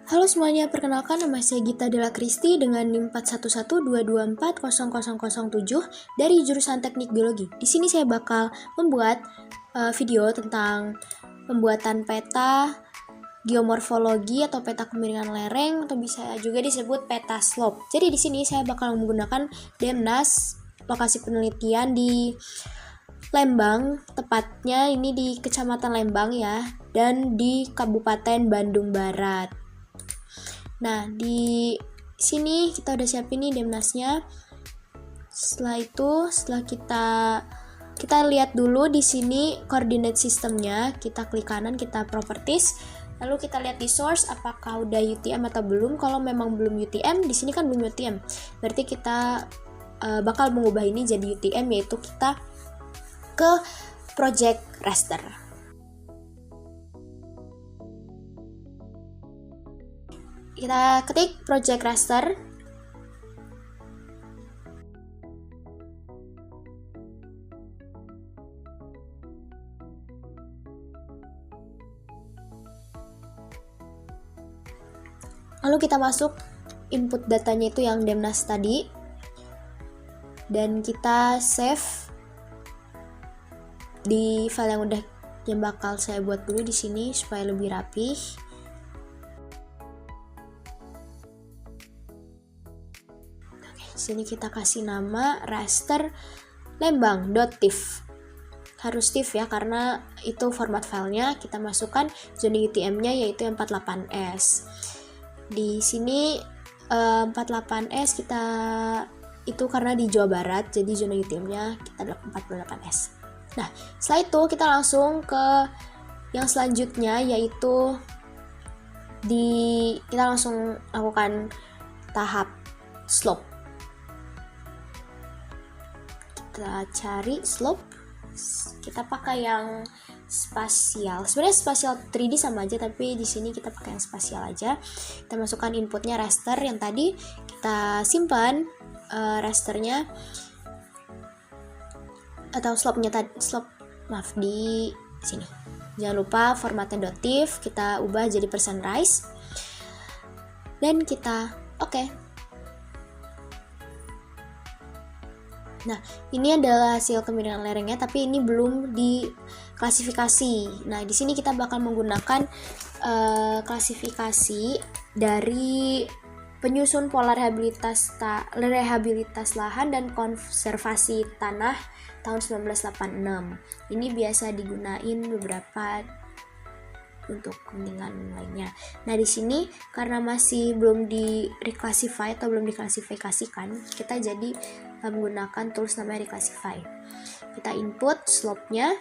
Halo semuanya, perkenalkan nama saya Gita Della Kristi dengan NIM 4112240007 dari jurusan Teknik Biologi. Di sini saya bakal membuat video tentang pembuatan peta geomorfologi atau peta kemiringan lereng atau bisa juga disebut peta slope. Jadi di sini saya bakal menggunakan Demnas, lokasi penelitian di Lembang, tepatnya ini di Kecamatan Lembang ya, dan di Kabupaten Bandung Barat. Nah, di sini kita udah siapin nih Demnasnya. Setelah kita lihat dulu di sini coordinate sistemnya, kita klik kanan, kita properties. Lalu kita lihat di source apakah udah UTM atau belum. Kalau memang belum UTM, di sini kan belum UTM. Berarti kita bakal mengubah ini jadi UTM, yaitu kita ke project raster. Kita ketik project raster. Lalu kita masuk input datanya itu yang Demnas tadi. Dan kita save di file yang bakal saya buat dulu di sini supaya lebih rapih. Di sini kita kasih nama raster lembang.tif. Harus TIFF ya, karena itu format filenya. Kita masukkan zona UTM-nya yaitu 48S. Di sini 48S kita itu karena di Jawa Barat, jadi zona UTM-nya kita 48S. Nah, setelah itu kita langsung ke yang selanjutnya, yaitu kita langsung lakukan tahap slope. Kita cari slope, kita pakai yang spasial. Sebenarnya spasial 3D sama aja, tapi di sini kita pakai yang spasial aja. Kita masukkan inputnya raster yang tadi, kita simpan rasternya atau slope-nya tadi, di sini. Jangan lupa formatnya .tif, kita ubah jadi %rise. Dan kita oke. Nah, ini adalah hasil kemiringan lerengnya, tapi ini belum diklasifikasi. Nah, di sini kita bakal menggunakan klasifikasi dari penyusun pola rehabilitas lahan dan konservasi tanah tahun 1986. Ini biasa digunain beberapa untuk kepentingan lainnya. Nah, di sini karena masih belum di-reclassify atau belum diklasifikasikan, kita jadi menggunakan tools namanya reclassify. Kita input slope-nya,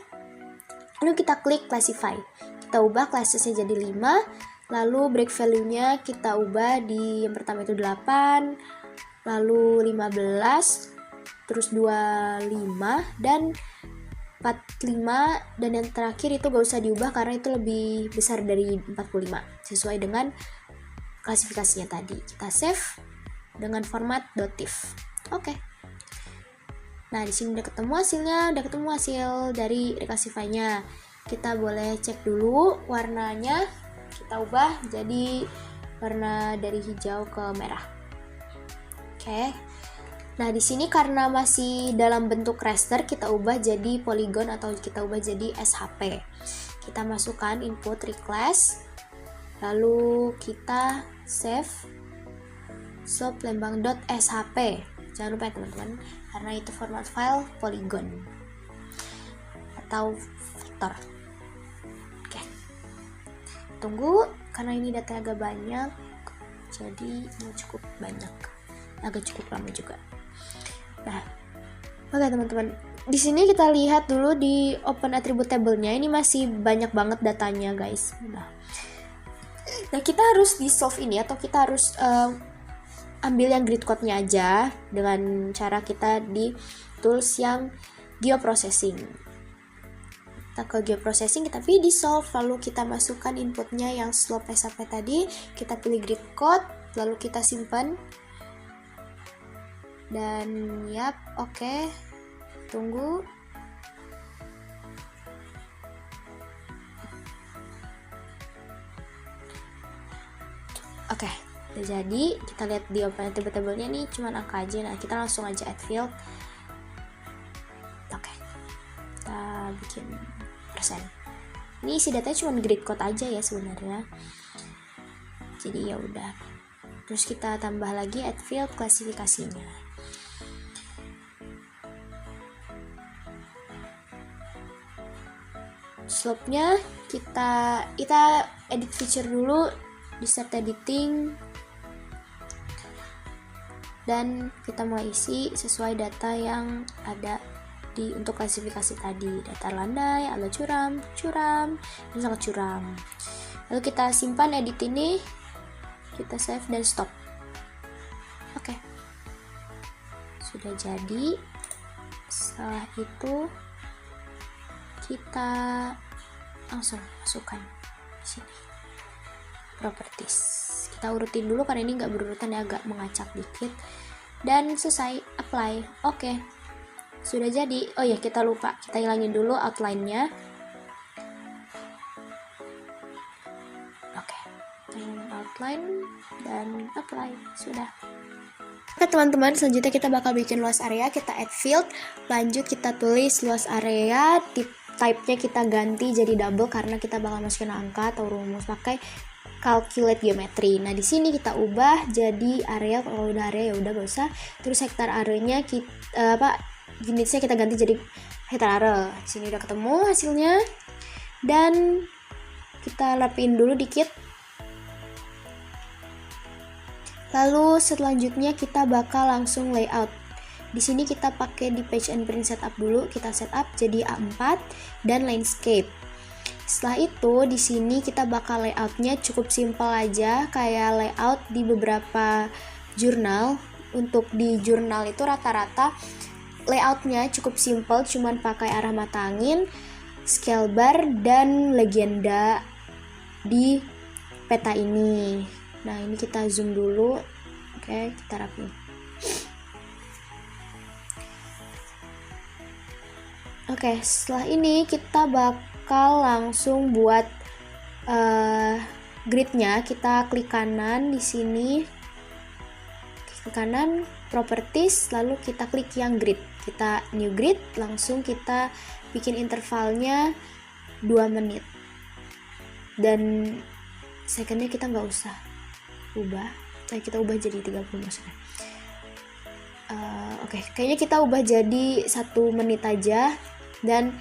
lalu kita klik classify. Kita ubah classesnya jadi 5, lalu break value-nya kita ubah di yang pertama itu 8, lalu 15, terus 25, dan 45, dan yang terakhir itu gak usah diubah karena itu lebih besar dari 45, sesuai dengan klasifikasinya tadi. Kita save dengan format .tif. Oke. Nah, di sini udah ketemu hasil dari reclassify-nya. Kita boleh cek dulu warnanya, kita ubah jadi warna dari hijau ke merah. Oke. Nah, di sini karena masih dalam bentuk raster, kita ubah jadi polygon atau kita ubah jadi SHP. Kita masukkan input reclass, lalu kita save slope lembang.shp. Jangan lupa ya teman-teman, karena itu format file polygon atau vektor. Oke. Tunggu, karena ini datanya agak banyak, jadi ini cukup banyak, agak cukup lama juga. Nah, oke teman-teman, di sini kita lihat dulu di open attribute table-nya, ini masih banyak banget datanya guys. Nah, kita harus di solve ini atau kita harus ambil yang grid code-nya aja dengan cara kita di tools yang geoprocessing. Kita ke geoprocessing, kita pilih di solve, lalu kita masukkan inputnya yang slope SHP tadi, kita pilih grid code, lalu kita simpan. Dan yap, oke. Tunggu. Oke, udah jadi. Kita lihat di open table-nya nih cuman angka aja. Nah, kita langsung aja add field. Oke, kita bikin persen. Ini isi datanya cuma grid code aja ya sebenarnya. Jadi ya udah. Terus kita tambah lagi add field klasifikasinya. Slope-nya kita edit feature dulu di start editing, dan kita mulai isi sesuai data yang ada untuk klasifikasi tadi. Datar landai, ala curam, dan sangat curam. Lalu kita simpan edit ini, kita save dan stop. Oke, sudah jadi. Setelah itu kita langsung masukkan di sini properties. Kita urutin dulu karena ini nggak berurutan ya, agak mengacak dikit. Dan selesai, apply. Oke, sudah jadi. Oh ya, kita lupa, kita hilangin dulu outline-nya. Oke, kita hilangin outline dan apply. Sudah. Oke teman-teman, selanjutnya kita bakal bikin luas area. Kita add field, lanjut kita tulis luas area. Type-nya kita ganti jadi double karena kita bakal masukin angka atau rumus pakai calculate geometry. Nah, di sini kita ubah jadi area. Kalau udah area ya udah gak usah. Terus hektar area-nya unitsnya kita ganti jadi hektar area. Di sini udah ketemu hasilnya. Dan kita rapiin dulu dikit. Lalu selanjutnya kita bakal langsung layout. Di sini kita pakai di page and print setup dulu. Kita setup jadi A4 dan landscape. Setelah itu di sini kita bakal layoutnya cukup simple aja kayak layout di beberapa jurnal. Untuk di jurnal itu rata-rata layoutnya cukup simple, cuman pakai arah mata angin, scale bar, dan legenda di peta ini. Nah, ini kita zoom dulu. Oke, kita rapiin. Oke, setelah ini kita bakal langsung buat gridnya. Kita klik kanan di sini, klik kanan, properties, lalu kita klik yang grid. Kita new grid, langsung kita bikin intervalnya 2 menit. Dan secondnya kita nggak usah ubah, kita ubah jadi 30 maksudnya. Oke, kayaknya kita ubah jadi 1 menit aja. Dan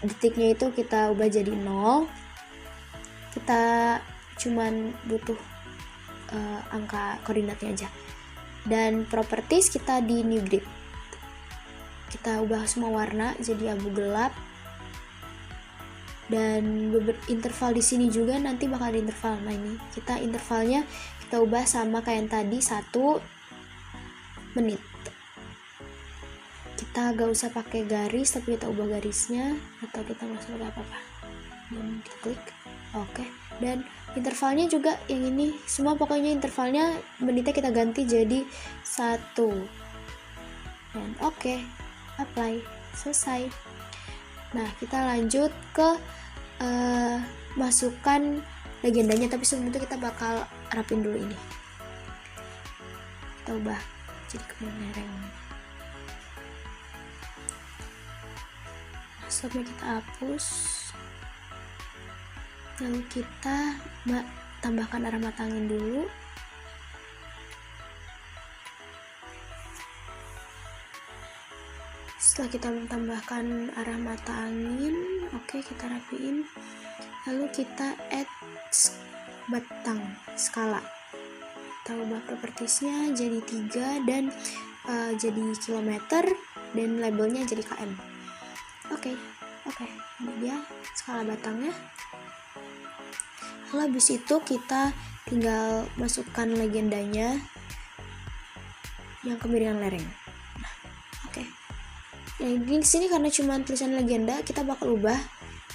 detiknya itu kita ubah jadi 0. Kita cuman butuh angka koordinatnya aja. Dan properties kita di new grid, kita ubah semua warna jadi abu gelap. Dan interval di sini juga nanti bakal ada interval. Nah, ini kita intervalnya kita ubah sama kayak yang tadi 1 menit. Kita gak usah pakai garis, tapi kita ubah garisnya, atau kita masuk ke apa-apa. Dan kita klik, oke. Dan intervalnya juga yang ini, semua pokoknya intervalnya menitnya kita ganti jadi 1. Dan oke, apply, selesai. Nah, kita lanjut ke masukkan legendanya, tapi sebelum itu kita bakal rapin dulu ini. Kita ubah jadi kemereng. Stopnya kita hapus, lalu kita tambahkan arah mata angin dulu. Setelah kita menambahkan arah mata angin, oke, kita rapiin. Lalu kita add batang skala. Kita ubah propertiesnya jadi 3 dan jadi kilometer, dan labelnya jadi km. Oke, ini dia skala batangnya. Lalu habis itu kita tinggal masukkan legendanya yang kemiringan lereng. Nah, oke. Nah, di sini karena cuma tulisan legenda, kita bakal ubah.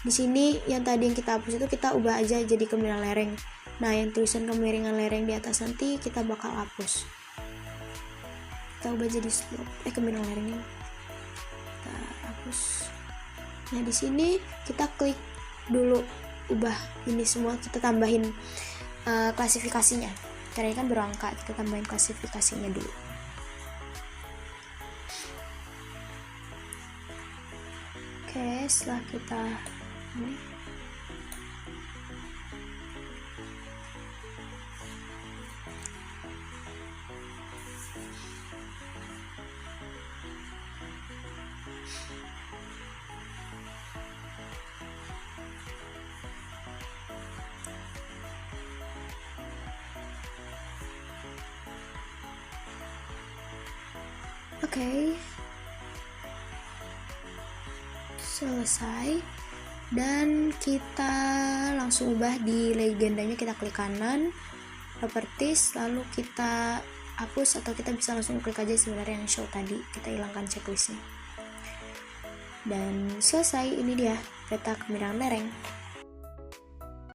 Di sini yang tadi yang kita hapus itu kita ubah aja jadi kemiringan lereng. Nah, yang tulisan kemiringan lereng di atas nanti kita bakal hapus. Kita ubah jadi slope, kemiringan lerengnya. Kita hapus. Nah, di sini kita klik dulu ubah ini semua, kita tambahin klasifikasinya. karena ini kan berangka, kita tambahin klasifikasinya dulu. Oke, setelah kita ini oke, selesai. Dan kita langsung ubah di legendanya, kita klik kanan properties, lalu kita hapus, atau kita bisa langsung klik aja sebenarnya yang show tadi, kita hilangkan checklistnya. Dan selesai, ini dia peta kemiringan lereng.